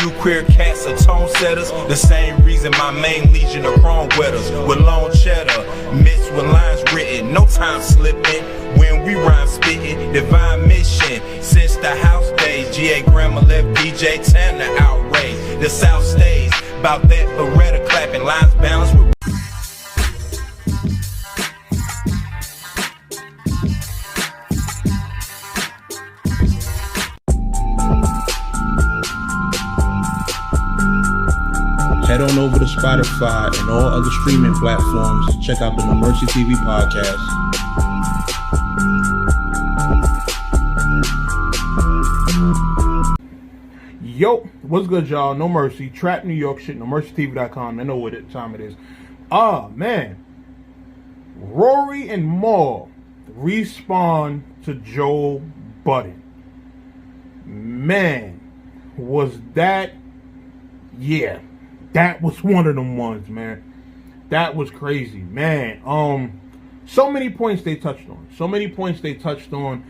you queer cats are tone setters. The same reason my main legion of chrome wetters with long cheddar, mixed with lines written, no time slipping. When we rhyme spitting, divine mission. Since the house days, GA Grandma left DJ Tam to outrage the South stays. About that Beretta clapping, lines balanced with Head on over to Spotify and all other streaming platforms. Check out the NoMercyTV Podcast. Yo, what's good, y'all? No Mercy, Trap New York shit, NoMercyTV.com. I know what time it is. Man. Rory and Mal respawn to Joe Budden. Man, was that... Yeah. That was one of them ones, man. That was crazy, man. So many points they touched on.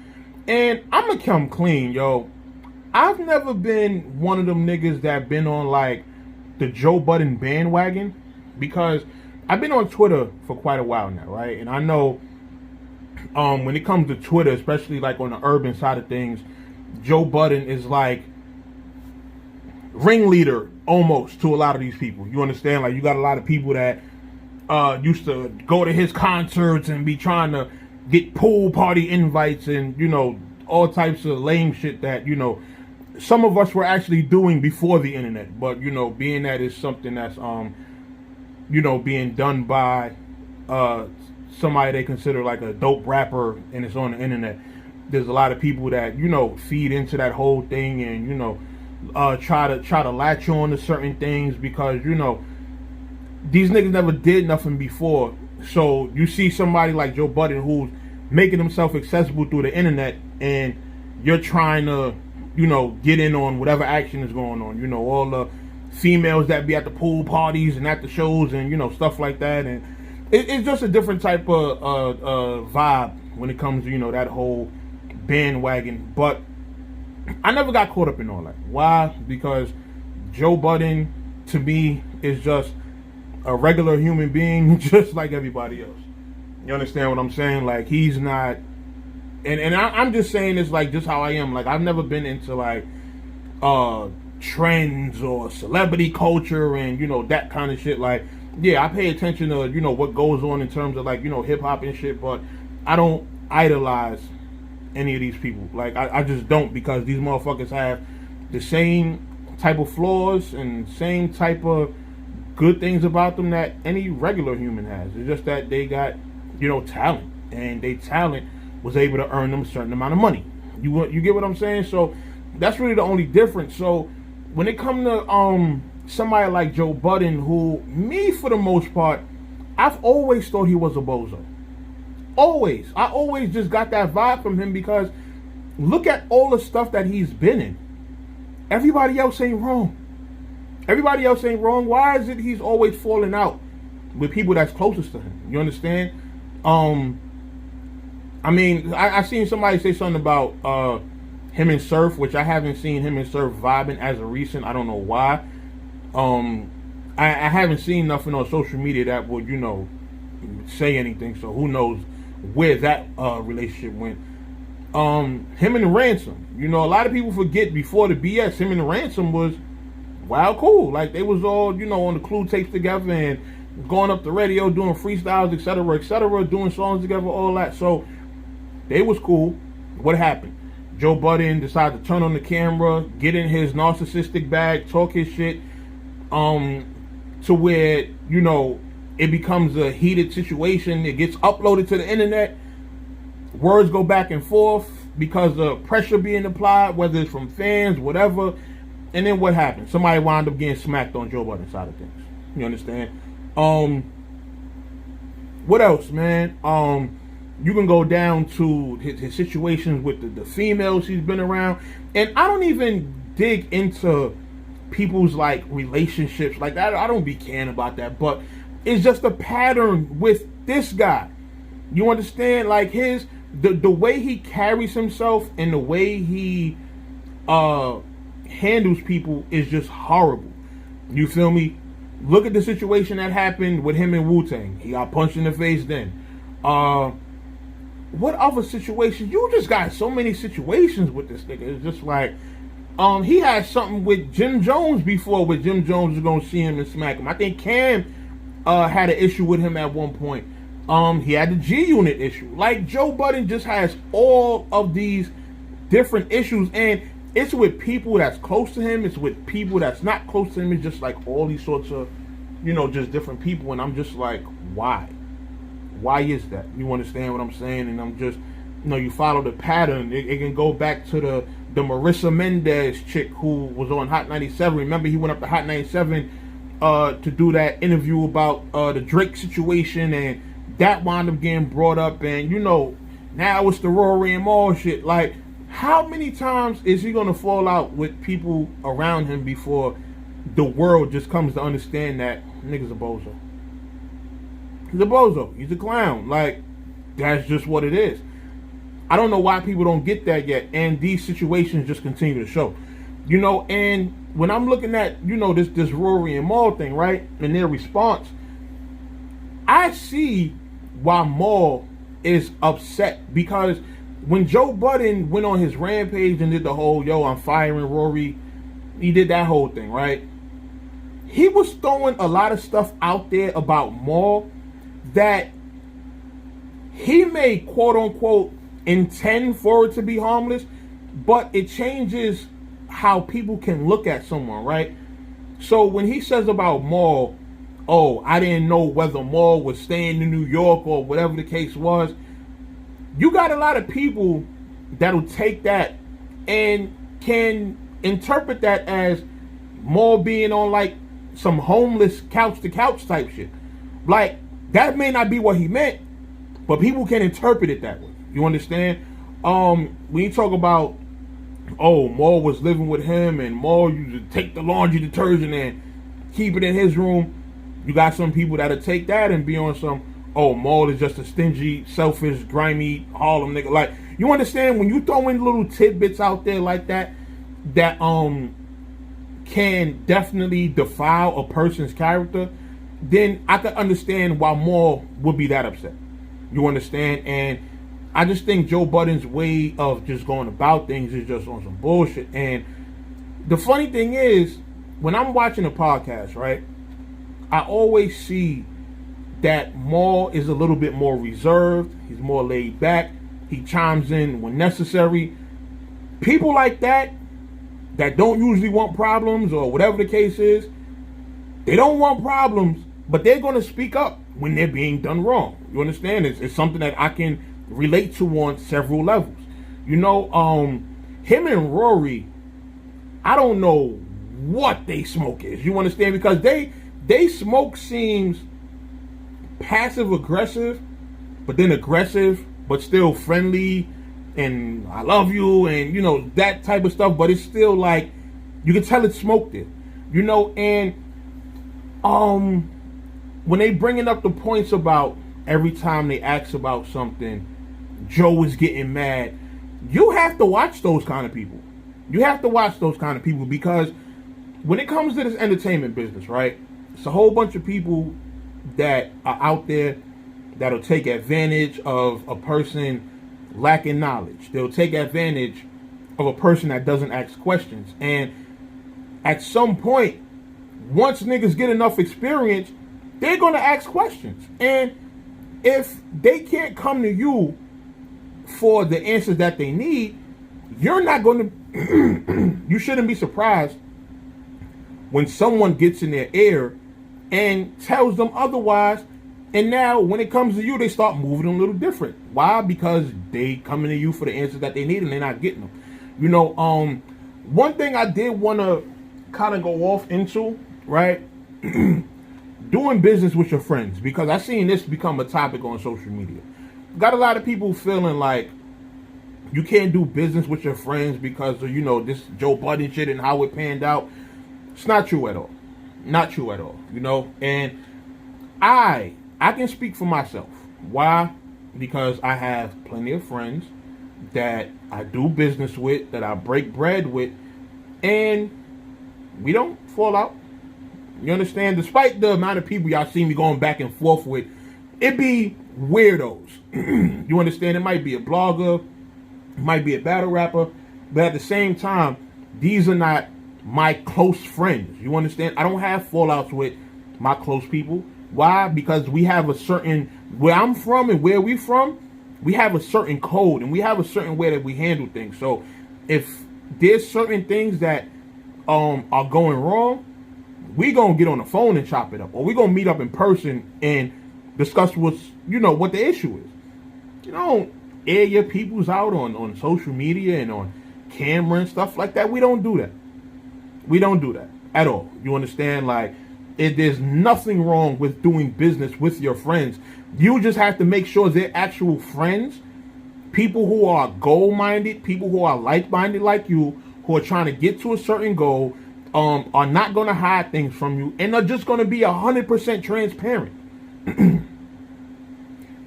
And I'm gonna come clean, yo. I've never been one of them niggas that been on, like, the Joe Budden bandwagon. Because I've been on Twitter for quite a while now, right? And I know when it comes to Twitter, especially, like, on the urban side of things, Joe Budden is, like, ringleader almost to a lot of these people. You understand? Like, you got a lot of people that used to go to his concerts and be trying to get pool party invites and, you know, all types of lame shit that, you know, some of us were actually doing before the internet. But, you know, being that it's something that's you know, being done by somebody they consider like a dope rapper and it's on the internet, there's a lot of people that, you know, feed into that whole thing and, you know, try to latch on to certain things because, you know, these niggas never did nothing before. So you see somebody like Joe Budden who's making himself accessible through the internet and you're trying to, you know, get in on whatever action is going on. You know, all the females that be at the pool parties and at the shows and, you know, stuff like that. And it's just a different type of vibe when it comes to, you know, that whole bandwagon. But I never got caught up in all that. Why? Because Joe Budden, to me, is just a regular human being, just like everybody else. You understand what I'm saying? Like, he's not... And I'm just saying this, like, just how I am. Like, I've never been into, like, trends or celebrity culture and, you know, that kind of shit. Like, yeah, I pay attention to, you know, what goes on in terms of, like, you know, hip-hop and shit, but I don't idolize any of these people. Like, I just don't, because these motherfuckers have the same type of flaws and same type of good things about them that any regular human has. It's just that they got, you know, talent, and they talent was able to earn them a certain amount of money. You get what I'm saying? So that's really the only difference. So when it comes to somebody like Joe Budden, who, me for the most part, I've always thought he was a bozo. Always. I always just got that vibe from him because look at all the stuff that he's been in. Everybody else ain't wrong. Everybody else ain't wrong. Why is it he's always falling out with people that's closest to him? You understand? I mean, I seen somebody say something about him and Surf, which I haven't seen him and Surf vibing as of recent. I don't know why. I haven't seen nothing on social media that would, you know, say anything. So who knows where that relationship went. Him and Ransom. You know, a lot of people forget before the BS, him and Ransom was wild cool. Like, they was all, you know, on the Clue tapes together and going up the radio, doing freestyles, etc., doing songs together, all that. So they was cool. What happened? Joe Budden decided to turn on the camera, get in his narcissistic bag, talk his shit, to where, you know, it becomes a heated situation. It gets uploaded to the internet. Words go back and forth because of pressure being applied, whether it's from fans, whatever. And then what happened? Somebody wound up getting smacked on Joe Budden's side of things. You understand? What else, man? You can go down to his situations with the females he's been around. And I don't even dig into people's, like, relationships. Like, I don't be caring about that. But it's just a pattern with this guy. You understand? Like, the way he carries himself and the way he handles people is just horrible. You feel me? Look at the situation that happened with him and Wu-Tang. He got punched in the face then. What other situations? You just got so many situations with this nigga. It's just like, he had something with Jim Jones before, where Jim Jones was gonna see him and smack him. I think Cam had an issue with him at one point. He had the G-Unit issue. Like, Joe Budden just has all of these different issues, and it's with people that's close to him, it's with people that's not close to him. It's just like all these sorts of, just different people, and I'm just like, why? Why is that? You understand what I'm saying? And I'm just, you follow the pattern. It can go back to the Marissa Mendez chick who was on Hot 97. Remember, he went up to Hot 97 to do that interview about the Drake situation, and that wound up getting brought up, and now it's the Rory and Mal shit. Like, how many times is he gonna fall out with people around him before the world just comes to understand that nigga's a bozo? He's a bozo. He's a clown. Like, that's just what it is. I don't know why people don't get that yet, and these situations just continue to show. And when I'm looking at, this Rory and Mal thing, right, and their response, I see why Mal is upset, because when Joe Budden went on his rampage and did the whole, I'm firing Rory, he did that whole thing, right? He was throwing a lot of stuff out there about Mal that he may, quote unquote, intend for it to be harmless, but it changes how people can look at someone, right? So when he says about Mal, I didn't know whether Mal was staying in New York or whatever the case was, you got a lot of people that'll take that and can interpret that as Mal being on like some homeless couch to couch type shit. Like, that may not be what he meant, but people can interpret it that way. You understand? When you talk about, Mal was living with him and Mal used to take the laundry detergent and keep it in his room, you got some people that'll take that and be on some, Mal is just a stingy, selfish, grimy Harlem nigga. Like, you understand, when you throw in little tidbits out there like that can definitely defile a person's character, then I can understand why Mal would be that upset. You understand? And I just think Joe Budden's way of just going about things is just on some bullshit. And the funny thing is, when I'm watching a podcast, right, I always see that Mal is a little bit more reserved. He's more laid back. He chimes in when necessary. People like that don't usually want problems or whatever the case is, they don't want problems, but they're going to speak up when they're being done wrong. You understand? It's something that I can relate to on several levels. Him and Rory, I don't know what they smoke is. You understand? Because they smoke seems passive aggressive, but then aggressive, but still friendly, and I love you, and that type of stuff. But it's still like, you can tell it's smoked it, and when they bringing up the points about every time they ask about something, Joe is getting mad. You have to watch those kind of people. You have to watch those kind of people, because when it comes to this entertainment business, right, it's a whole bunch of people that are out there that'll take advantage of a person lacking knowledge. They'll take advantage of a person that doesn't ask questions. And at some point, once niggas get enough experience, they're going to ask questions. And if they can't come to you for the answers that they need, you're not going to, you shouldn't be surprised when someone gets in their ear and tells them otherwise. And now when it comes to you, they start moving a little different. Why? Because they coming to you for the answers that they need and they're not getting them. One thing I did want to kind of go off into, right? Doing business with your friends, because I seen this become a topic on social media. Got a lot of people feeling like you can't do business with your friends because of, this Joe Budden shit and how it panned out. It's not true at all. Not true at all, and I can speak for myself. Why? Because I have plenty of friends that I do business with, that I break bread with, And we don't fall out. You understand? Despite the amount of people y'all see me going back and forth with, it be weirdos. You understand? It might be a blogger, it might be a battle rapper, but at the same time, these are not my close friends. You understand? I don't have fallouts with my close people. Why? Because we have a certain, where I'm from and where we from, we have a certain code and we have a certain way that we handle things. So if there's certain things that are going wrong, we gonna get on the phone and chop it up, or we gonna meet up in person and discuss what the issue is. You don't air your peoples out on social media and on camera and stuff like that. We don't do that. We don't do that at all. You understand? Like, there's nothing wrong with doing business with your friends. You just have to make sure they're actual friends, people who are goal-minded, people who are like-minded like you, who are trying to get to a certain goal, are not going to hide things from you, and are just going to be 100% transparent.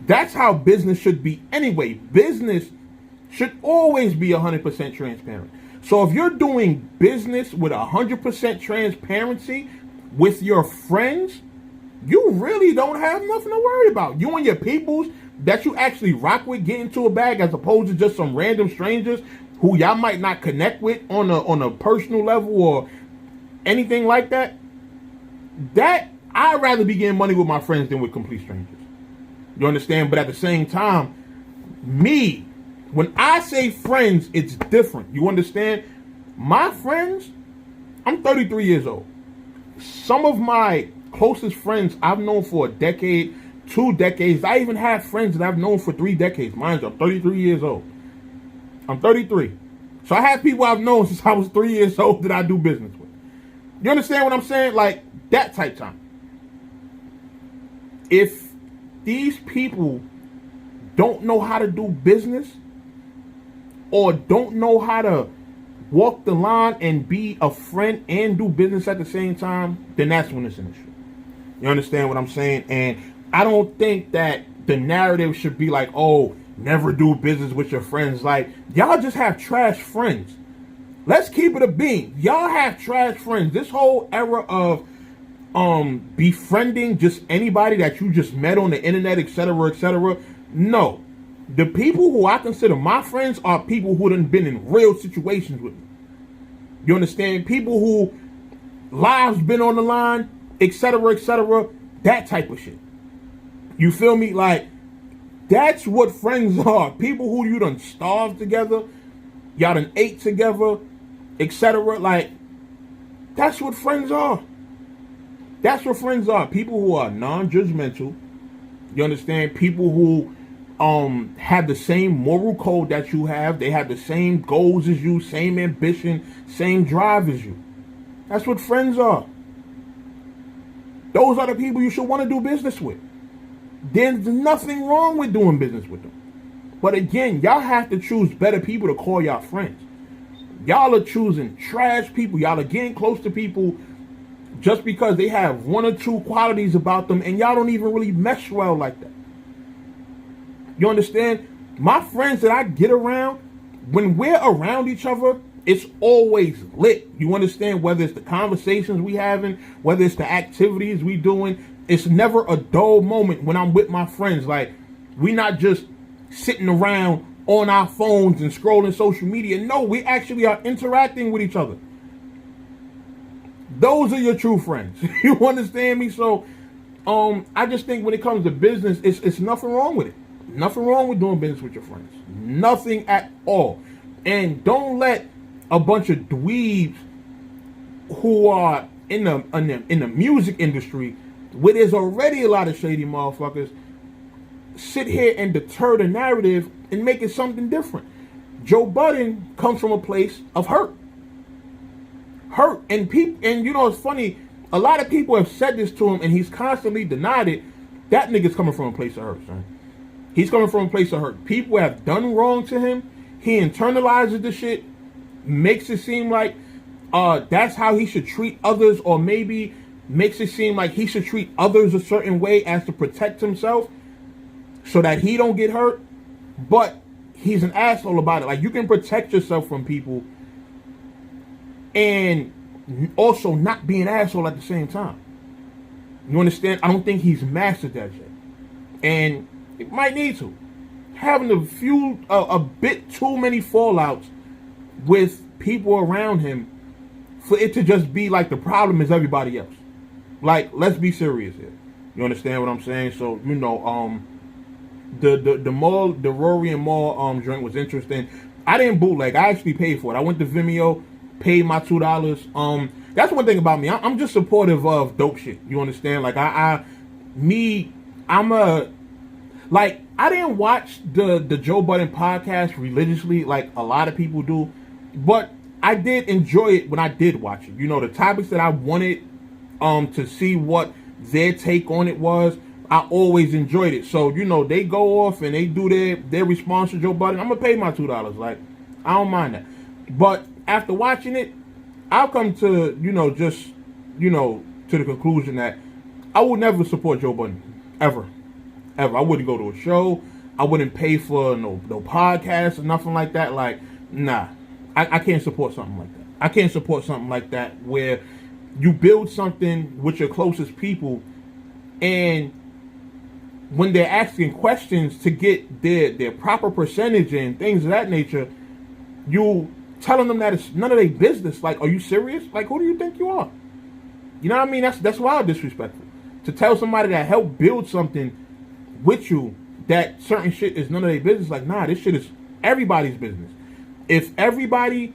That's how business should be anyway. Business should always be 100% transparent. So if you're doing business with 100% transparency with your friends, you really don't have nothing to worry about. You and your peoples that you actually rock with get into a bag, as opposed to just some random strangers who y'all might not connect with on a personal level or anything like that. That, I'd rather be getting money with my friends than with complete strangers. You understand? But at the same time, when I say friends, it's different. You understand? My friends, I'm 33 years old. Some of my closest friends I've known for a decade, 2 decades. I even have friends that I've known for 3 decades. Mind you, I'm 33 years old. I'm 33. So I have people I've known since I was 3 years old that I do business with. You understand what I'm saying? Like, that type time. If these people don't know how to do business, or don't know how to walk the line and be a friend and do business at the same time, then that's when it's an issue. You understand what I'm saying? And I don't think that the narrative should be like, oh, never do business with your friends. Like, y'all just have trash friends. Let's keep it a beam. Y'all have trash friends. This whole era of befriending just anybody that you just met on the internet, etc., etc. No. The people who I consider my friends are people who done been in real situations with me. You understand? People who lives been on the line, etc., etc. That type of shit. You feel me? Like, that's what friends are. People who you done starved together, y'all done ate together, etc. Like, that's what friends are. That's what friends are. People who are non-judgmental. You understand? People who have the same moral code that you have. They have the same goals as you, same ambition, same drive as you. That's what friends are. Those are the people you should want to do business with. There's nothing wrong with doing business with them. But again, y'all have to choose better people to call y'all friends. Y'all are choosing trash people. Y'all are getting close to people just because they have 1 or 2 qualities about them, and y'all don't even really mesh well like that. You understand? My friends that I get around, when we're around each other, it's always lit. You understand? Whether it's the conversations we having, whether it's the activities we doing, it's never a dull moment when I'm with my friends. Like, we not just sitting around on our phones and scrolling social media. No, we actually are interacting with each other. Those are your true friends. You understand me? So, I just think when it comes to business, it's nothing wrong with it. Nothing wrong with doing business with your friends. Nothing at all. And don't let a bunch of dweebs who are in the music industry, where there's already a lot of shady motherfuckers, sit here and deter the narrative and make it something different. Joe Budden comes from a place of hurt. And you know, it's funny, a lot of people have said this to him and he's constantly denied it. That nigga's coming from a place of hurt, son. He's coming from a place of hurt. People have done wrong to him. He internalizes the shit, makes it seem like that's how he should treat others, or maybe makes it seem like he should treat others a certain way as to protect himself so that he don't get hurt. But he's an asshole about it. Like, you can protect yourself from people and also not be an asshole at the same time. You understand? I don't think he's mastered that yet. And it might need to. Having a bit too many fallouts with people around him for it to just be like the problem is everybody else. Like, let's be serious here. You understand what I'm saying? So, the Rory and Mal joint was interesting. I didn't bootleg. I actually paid for it. I went to Vimeo, paid my $2. That's one thing about me. I'm just supportive of dope shit. You understand? Like, I didn't watch the Joe Budden podcast religiously like a lot of people do, but I did enjoy it when I did watch it. The topics that I wanted to see what their take on it was, I always enjoyed it. So, they go off and they do their response to Joe Budden. I'm going to pay my $2. Like, I don't mind that. But after watching it, I'll come to, to the conclusion that I would never support Joe Budden. Ever. I wouldn't go to a show. I wouldn't pay for no podcast or nothing like that. Like, nah. I can't support something like that. I can't support something like that where you build something with your closest people, and when they're asking questions to get their proper percentage and things of that nature, you telling them that it's none of their business. Like, are you serious? Like, who do you think you are? You know what I mean? That's wild disrespectful. To tell somebody that helped build something with you that certain shit is none of their business. Like, nah, this shit is everybody's business. If everybody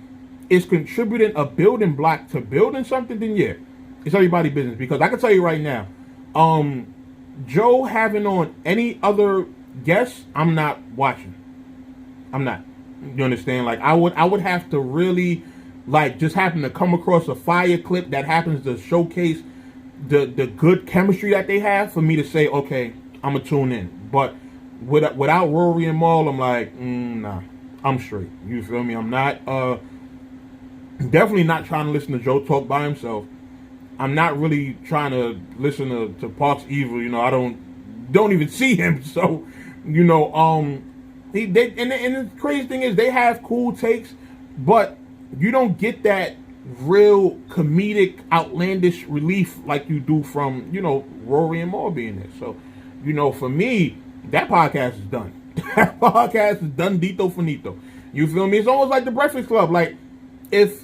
is contributing a building block to building something, then yeah, it's everybody's business. Because I can tell you right now, Joe having on any other guests, I'm not watching. I'm not. You understand? Like, I would have to really, like, just happen to come across a fire clip that happens to showcase the good chemistry that they have for me to say, okay, I'm gonna tune in. But without Rory and Mal, I'm like, nah, I'm straight. You feel me? I'm not definitely not trying to listen to Joe talk by himself. I'm not really trying to listen to Parks Evil. I don't even see him. So, and the crazy thing is they have cool takes, but you don't get that real comedic, outlandish relief like you do from, Rory and Mal being there. So, for me, that podcast is done. That podcast is done dito finito. You feel me? It's almost like the Breakfast Club. Like, if,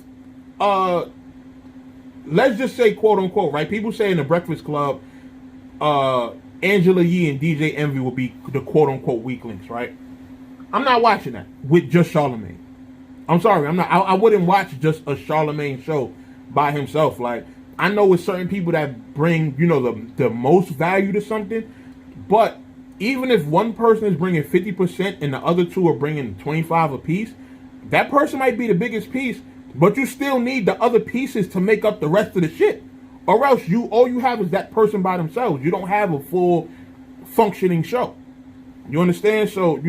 let's just say, quote unquote, right? People say in the Breakfast Club, Angela Yee and DJ Envy will be the quote unquote weak links, right? I'm not watching that with just Charlamagne. I'm sorry, I'm not. I wouldn't watch just a Charlamagne show by himself. Like, I know with certain people that bring, the most value to something, but even if one person is bringing 50% and the other two are bringing 25 apiece, that person might be the biggest piece, but you still need the other pieces to make up the rest of the shit. Or else all you have is that person by themselves. You don't have a full functioning show. You understand? So,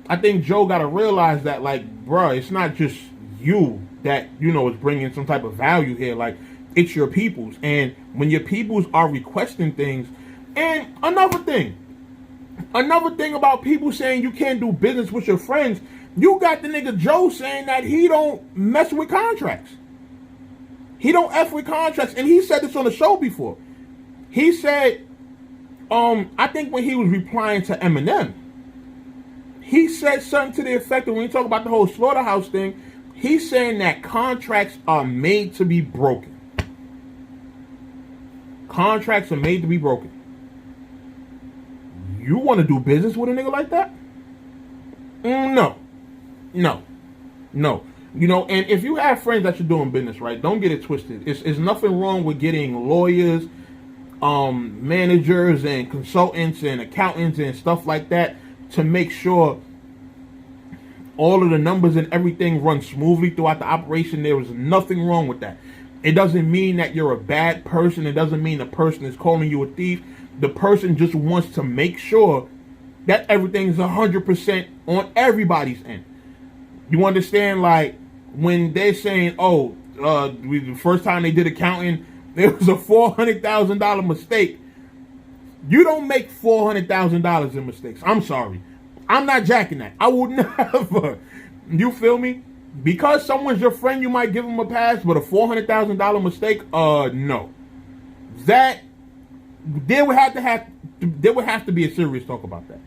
I think Joe got to realize that, like, bruh, it's not just you that, is bringing some type of value here. Like, it's your peoples. And when your peoples are requesting things, and another thing about people saying you can't do business with your friends, you got the nigga Joe saying that he don't mess with contracts. He don't F with contracts. And he said this on the show before. He said, I think when he was replying to Eminem, he said something to the effect of, when you talk about the whole slaughterhouse thing, he's saying that contracts are made to be broken. Contracts are made to be broken. You want to do business with a nigga like that? No. And if you have friends that you're doing business, right, don't get it twisted. It's nothing wrong with getting lawyers, managers and consultants and accountants and stuff like that to make sure all of the numbers and everything run smoothly throughout the operation. There is nothing wrong with that. It doesn't mean that you're a bad person. It doesn't mean the person is calling you a thief. The person just wants to make sure that everything's 100% on everybody's end. You understand? Like, when they're saying, the first time they did accounting, there was a $400,000 mistake. You don't make $400,000 in mistakes. I'm sorry. I'm not jacking that. I would never. You feel me? because someone's your friend, you might give them a pass, but a $400,000 mistake, no. That there would have to be a serious talk about that.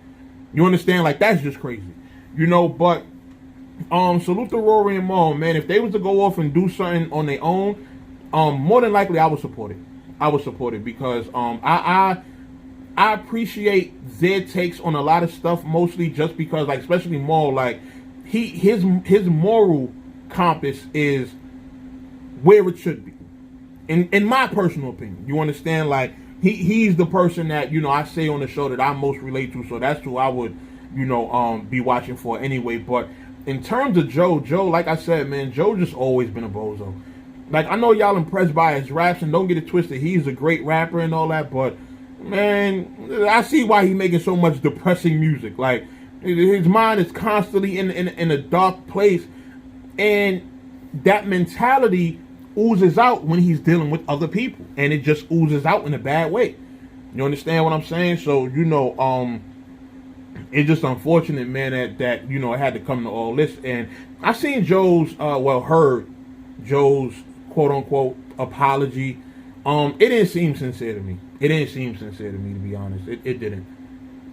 You understand? Like, that's just crazy, you know. But salute to Rory and Mal, man. If they was to go off and do something on their own, more than likely I would support it. I would support it because I appreciate their takes on a lot of stuff, mostly just because, like, especially Mal, like, his moral compass is where it should be, in my personal opinion. You understand? Like, he's the person that, you know, I say on the show that I most relate to, so that's who I would, you know, be watching for anyway. But in terms of Joe, like I said, man, Joe just always been a bozo. Like, I know y'all impressed by his raps, and don't get it twisted, he's a great rapper and all that, but, man, I see why he's making so much depressing music. Like, his mind is constantly in a dark place, and that mentality oozes out when he's dealing with other people, and it just oozes out in a bad way. You understand what I'm saying? So, you know, it's just unfortunate, man, that you know, it had to come to all this. And I seen Joe's, heard Joe's quote-unquote apology. It didn't seem sincere to me. It didn't seem sincere to me, to be honest. It didn't.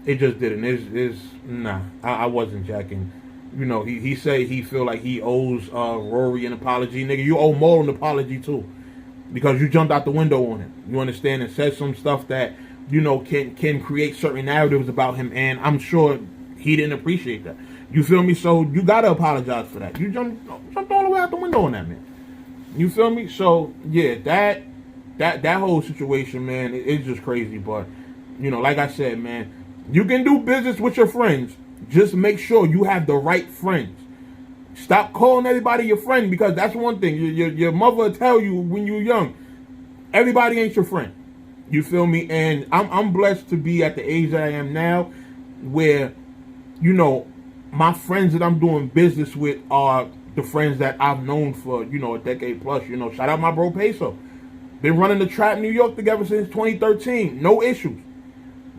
It just didn't. Nah, I wasn't jacking. You know, he said he feel like he owes Rory an apology. Nigga, you owe Mal an apology too, because you jumped out the window on him. You understand? And said some stuff that, you know, can create certain narratives about him, and I'm sure he didn't appreciate that. You feel me? So you gotta apologize for that. You jumped all the way out the window on that, man. You feel me? So yeah, that whole situation, man, it's just crazy. But, you know, like I said, man, you can do business with your friends. Just make sure you have the right friends. Stop calling everybody your friend, because that's one thing. Your mother will tell you when you're young, everybody ain't your friend. You feel me? And I'm blessed to be at the age that I am now, where, you know, my friends that I'm doing business with are the friends that I've known for, you know, a decade plus. You know, shout out my bro Peso. Been running the trap in New York together since 2013. No issues.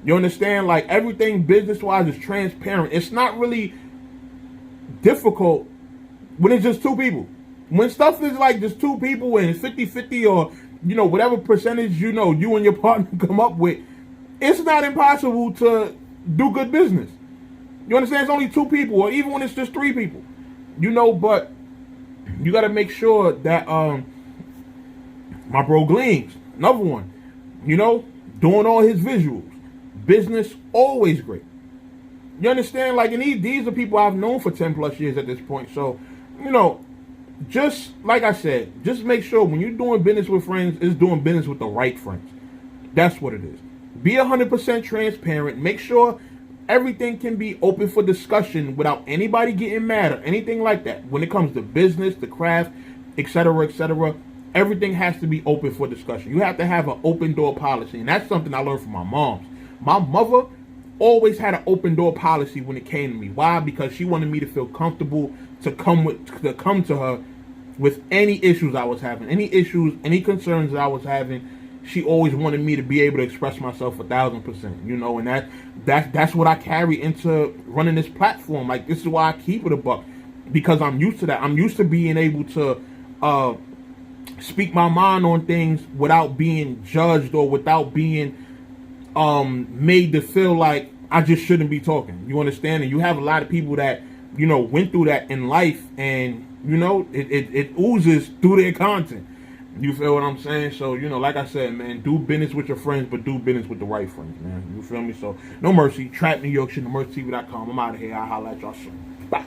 You understand? Like, everything business-wise is transparent. It's not really difficult when it's just two people. When stuff is like just two people and it's 50-50, or, you know, whatever percentage, you know, you and your partner come up with, it's not impossible to do good business. You understand? It's only two people, or even when it's just three people. You know, but you got to make sure that my bro Gleams, another one, you know, doing all his visuals. Business, always great. You understand? Like, and these are people I've known for 10 plus years at this point. So, you know, just like I said, just make sure when you're doing business with friends, it's doing business with the right friends. That's what it is. Be 100% transparent. Make sure everything can be open for discussion without anybody getting mad or anything like that. When it comes to business, the craft, etc., everything has to be open for discussion. You have to have an open door policy, and that's something I learned from my moms. My mother always had an open door policy when it came to me. Why? Because she wanted me to feel comfortable to come to her with any issues I was having, any issues, any concerns that I was having. She always wanted me to be able to express myself 1,000%, you know, and that's what I carry into running this platform. Like, this is why I keep it a buck, because I'm used to that. I'm used to being able to speak my mind on things without being judged or without being made to feel like I just shouldn't be talking. You understand? And you have a lot of people that, you know, went through that in life, and, you know, it oozes through their content. You feel what I'm saying? So, you know, like I said, man, do business with your friends, but do business with the right friends, man. You feel me? So, No Mercy, Trap New York shit, NoMercyTV.com. I'm out of here. I'll holla at y'all soon. Bye.